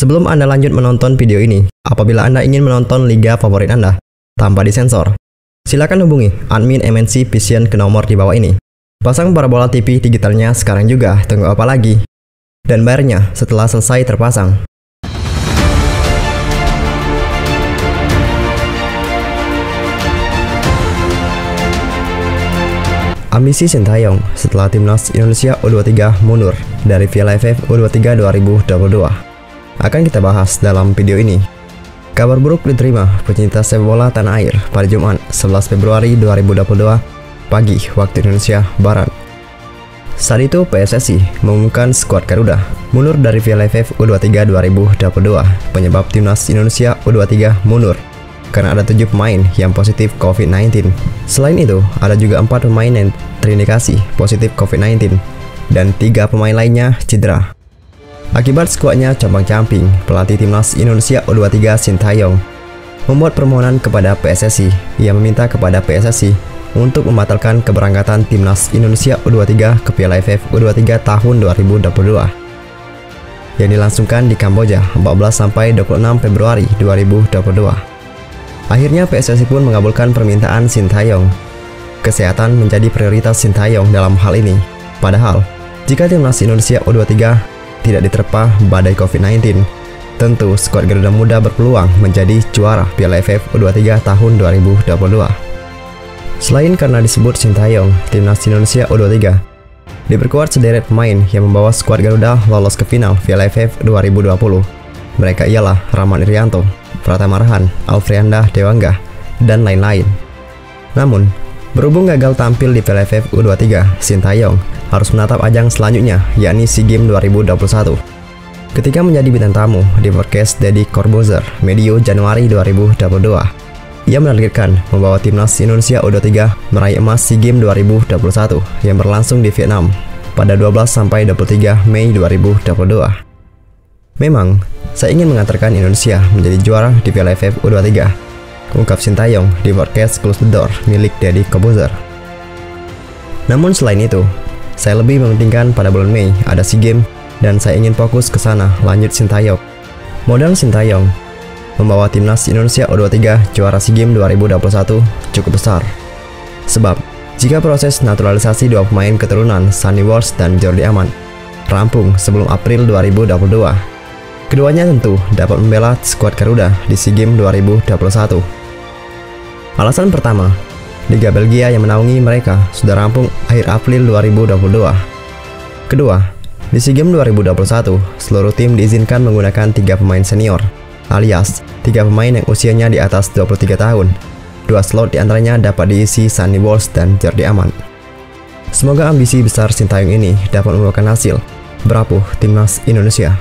Sebelum Anda lanjut menonton video ini, apabila Anda ingin menonton liga favorit Anda tanpa disensor, silakan hubungi admin MNC Vision ke nomor di bawah ini. Pasang parabola TV digitalnya sekarang juga, tunggu apa lagi? Dan bayarnya setelah selesai terpasang. Ambisi Sintayong setelah Timnas Indonesia U23 mundur dari Piala AFF U23 2022 akan kita bahas dalam video ini. Kabar buruk diterima pecinta sepak bola tanah air pada Jumat 11 Februari 2022 pagi waktu Indonesia Barat. Saat itu PSSI mengumumkan skuad Garuda mundur dari Piala AFF U23 2022. Penyebab Timnas Indonesia U23 mundur karena ada 7 pemain yang positif COVID-19. Selain itu, ada juga 4 pemain yang terindikasi positif COVID-19 dan 3 pemain lainnya cedera. Akibat skuadnya compang-camping, pelatih Timnas Indonesia U23 Sintayong membuat permohonan kepada PSSI. Ia meminta kepada PSSI untuk membatalkan keberangkatan Timnas Indonesia U23 ke Piala AFF U23 tahun 2022 yang dilangsungkan di Kamboja 14-26 Februari 2022. Akhirnya PSSI pun mengabulkan permintaan Sintayong. Kesehatan menjadi prioritas Sintayong dalam hal ini. Padahal, jika Timnas Indonesia U23 tidak diterpa badai COVID-19, tentu skuad Garuda Muda berpeluang menjadi juara Piala AFF U23 tahun 2022. Selain karena disebut Sintayong, Timnas Indonesia U23 diperkuat sederet pemain yang membawa skuad Garuda lolos ke final Piala AFF 2020. Mereka ialah Rahman Irianto, Pratama Arhan, Alfrianda Dewangga, dan lain-lain. Namun, berhubung gagal tampil di Piala AFF U23, Sintayong harus menatap ajang selanjutnya, yakni SEA Games 2021. Ketika menjadi bintang tamu di podcast Deddy Corbuzier medio Januari 2022, ia menargetkan membawa Timnas Indonesia U23 meraih emas SEA Games 2021 yang berlangsung di Vietnam pada 12-23 Mei 2022. Memang, saya ingin mengantarkan Indonesia menjadi juara di Piala AFF U23, ungkap Sintayong di podcast Close the Door milik Deddy Corbuzier. Namun selain itu, saya lebih mementingkan pada bulan Mei ada SEA Games dan saya ingin fokus ke sana, lanjut Sintayong. Modal Sintayong membawa Timnas Indonesia U23 juara SEA Games 2021 cukup besar. Sebab, jika proses naturalisasi 2 pemain keturunan Sunny Walsh dan Jordi Amat rampung sebelum April 2022, keduanya tentu dapat membela skuad Garuda di SEA Games 2021. Alasan pertama, Liga Belgia yang menaungi mereka sudah rampung akhir April 2022. Kedua, di SEA Games 2021, seluruh tim diizinkan menggunakan 3 pemain senior, alias 3 pemain yang usianya di atas 23 tahun. 2 slot diantaranya dapat diisi Sunny Walsh dan Jordi Amat. Semoga ambisi besar Sintayong ini dapat membuahkan hasil. Berapuh Timnas Indonesia.